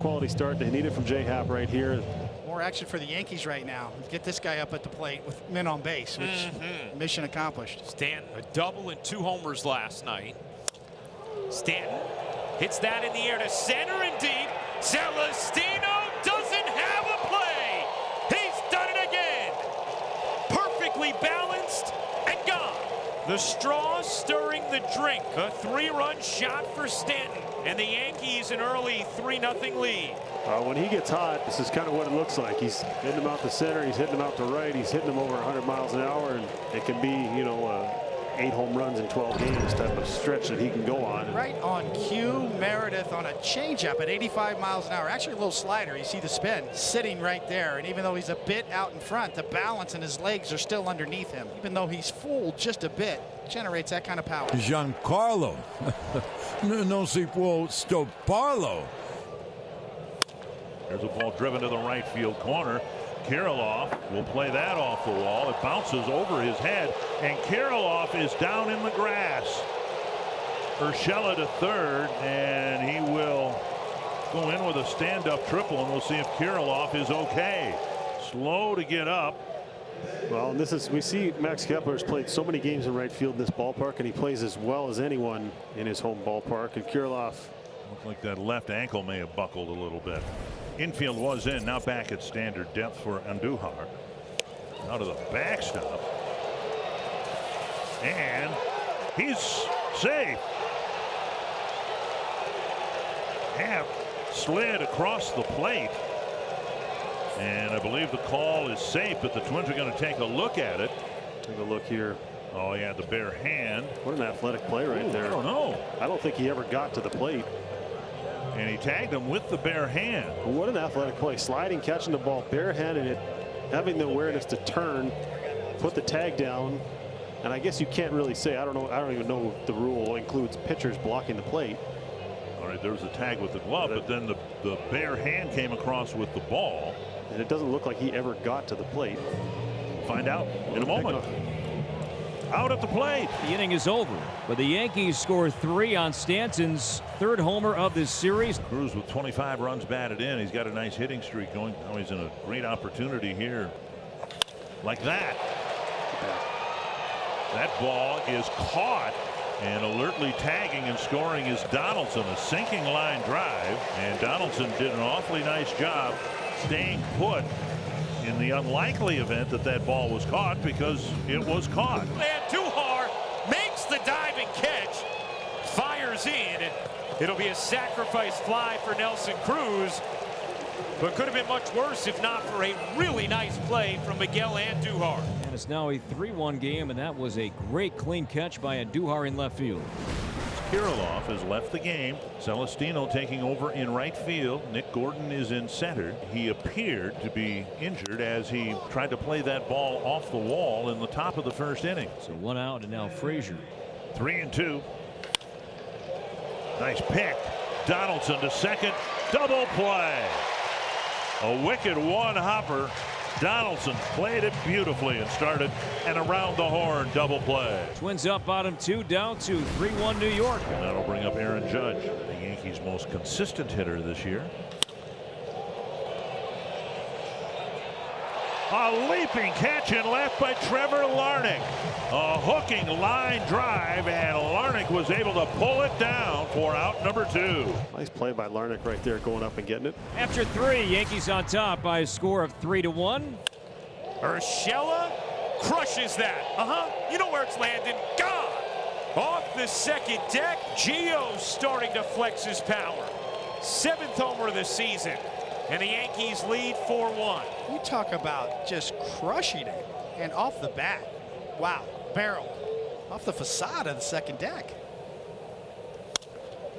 Quality start. They need it from J-Happ right here. More action for the Yankees right now. Get this guy up at the plate with men on base, which mission accomplished. Stanton, a double and 2 homers last night. Stanton hits that in the air to center and deep. Celestino doesn't have a play. He's done it again. Perfectly balanced and gone. The straw stirring the drink. A 3-run shot for Stanton. And the Yankees an early 3-0 lead. When he gets hot, this is kind of what it looks like. He's hitting them out the center. He's hitting them out the right. He's hitting them over 100 miles an hour. And it can be, you know, 8 home runs in 12 games type of stretch that he can go on. Right on cue, Meredith on a changeup at 85 miles an hour. Actually a little slider. You see the spin sitting right there. And even though he's a bit out in front, the balance and his legs are still underneath him. Even though he's full just a bit, generates that kind of power. Giancarlo. No si può stopparlo. There's a ball driven to the right field corner. Kirilloff will play that off the wall. It bounces over his head, and Kirilloff is down in the grass. Urshela to third, and he will go in with a stand-up triple, and we'll see if Kirilloff is okay. Slow to get up. Well, and this is, we see Max Kepler's played so many games in right field in this ballpark, and he plays as well as anyone in his home ballpark. And Kirilloff looked like that left ankle may have buckled a little bit. Infield was in, now back at standard depth for Andujar. Out of the backstop. And he's safe. Happ slid across the plate. And I believe the call is safe, but the Twins are going to take a look at it. Take a look here. Oh, yeah, the bare hand. What an athletic play right there. I don't know. I don't think he ever got to the plate. And he tagged him with the bare hand. What an athletic play. Sliding, catching the ball, barehanded it, having the awareness to turn, put the tag down. And I guess you can't really say, I don't know, I don't even know if the rule includes pitchers blocking the plate. All right, there was a tag with the glove, but then the bare hand came across with the ball. And it doesn't look like he ever got to the plate. Find out in a moment. Out at the plate. The inning is over, but the Yankees score 3 on Stanton's 3rd homer of this series. Cruz with 25 runs batted in. He's got a nice hitting streak going. Now he's in a great opportunity here. Like that. That ball is caught, and alertly tagging and scoring is Donaldson. A sinking line drive, and Donaldson did an awfully nice job staying put in the unlikely event that that ball was caught, because it was caught. Andujar makes the diving catch, fires in, and it'll be a sacrifice fly for Nelson Cruz, but could have been much worse if not for a really nice play from Miguel Andujar. And it's now a 3-1 game, and that was a great clean catch by Andujar in left field. Kirilloff has left the game. Celestino taking over in right field. Nick Gordon is in center. He appeared to be injured as he tried to play that ball off the wall in the top of the 1st inning. So 1 out, and now Frazier. 3-2. Nice pick. Donaldson to second. Double play. A wicked one-hopper. Donaldson played it beautifully and started an around the horn double play. Twins up bottom 2, down to 3-1 New York. And that'll bring up Aaron Judge, the Yankees' most consistent hitter this year. A leaping catch in left by Trevor Larnach. A hooking line drive, and Larnach was able to pull it down for out number 2. Nice play by Larnach right there, going up and getting it. After 3, Yankees on top by a score of 3-1. Urshela crushes that. You know where it's landing. Gone. Off the second deck. Gio starting to flex his power. 7th homer of the season. And the Yankees lead 4-1. You talk about just crushing it, and off the bat. Wow, barrel off the facade of the second deck.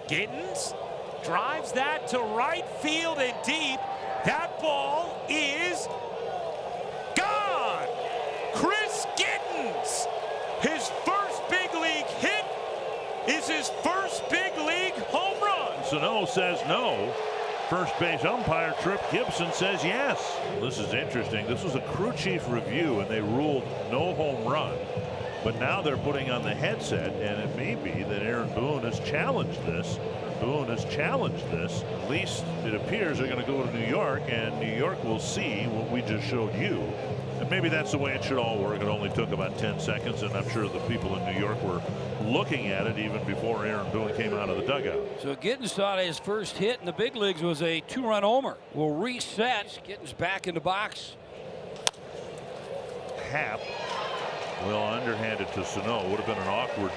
Giddens drives that to right field and deep. That ball is gone. Chris Giddens, his first big league hit is his first big league home run. Sano says no. First base umpire Trip Gibson says yes. This is interesting. This was a crew chief review, and they ruled no home run. But now they're putting on the headset, and it may be that Aaron Boone has challenged this Boone has challenged this. At least it appears they're going to go to New York, and New York will see what we just showed you. And maybe that's the way it should all work. It only took about 10 seconds, and I'm sure the people in New York were looking at it even before Aaron Boone came out of the dugout. So Gittins thought his first hit in the big leagues was a 2-run homer. Will reset. Gittins back in the box. Happ will underhand it to Sano. Would have been an awkward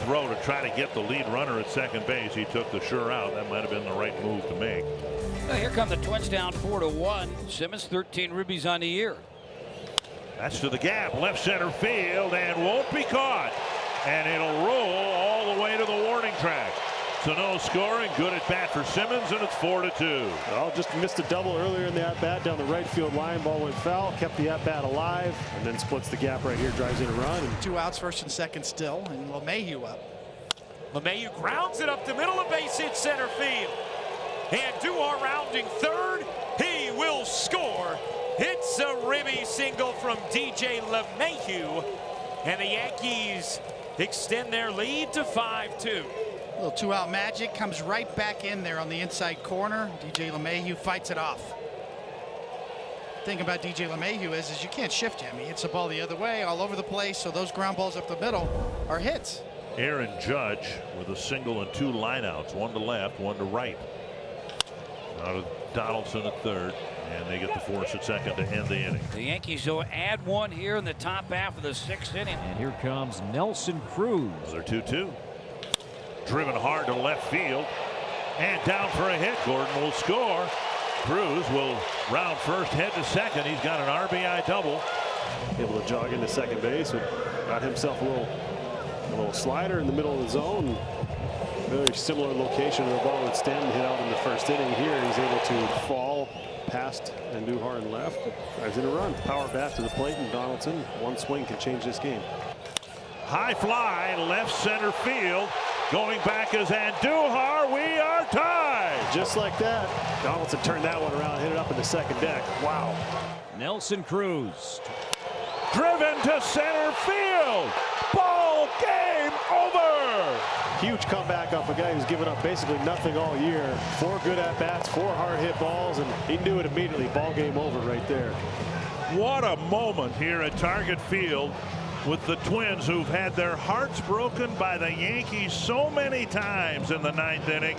throw to try to get the lead runner at second base. He took the sure out. That might have been the right move to make. Now here come the Twins down 4-1. Simmons 13 ribbies on the year. That's to the gap, left center field, and won't be caught. And it'll roll all the way to the warning track. Sano scoring, good at bat for Simmons, and it's 4-2. Well, just missed a double earlier in the at bat down the right field line. Ball went foul, kept the at bat alive, and then splits the gap right here, drives in a run. And 2 outs, first and second still, and LeMahieu up. LeMahieu grounds it up the middle of base hit center field. And Duhar rounding third. He will score. It's a ribby single from DJ LeMahieu. And the Yankees extend their lead to 5-2. Little 2-out magic, comes right back in there on the inside corner. DJ LeMahieu fights it off. Thing about DJ LeMahieu is you can't shift him. He hits the ball the other way, all over the place, so those ground balls up the middle are hits. Aaron Judge with a single and 2 lineouts, 1 to left, 1 to right. Now to Donaldson at third, and they get the force at second to end the inning. The Yankees will add 1 here in the top half of the 6th inning. And here comes Nelson Cruz. They're 2-2. Driven hard to left field and down for a hit. Gordon will score. Cruz will round first, head to second. He's got an RBI double. able to jog into second base. Got himself a little slider in the middle of the zone. Very similar location to the ball that Stanton hit out in the first inning. Here he's able to fall past Andujar and left. Drives in a run. Power bat to the plate, and Donaldson, one swing can change this game. High fly, left center field. Going back is Andujar. We are tied. Just like that, Donaldson turned that one around, hit it up in the second deck. Wow. Nelson Cruz. Driven to center field. Ball game over. Huge comeback off a guy who's given up basically nothing all year. 4 good at-bats, 4 hard hit balls, and he knew it immediately. Ball game over right there. What a moment here at Target Field with the Twins, who've had their hearts broken by the Yankees so many times in the 9th inning.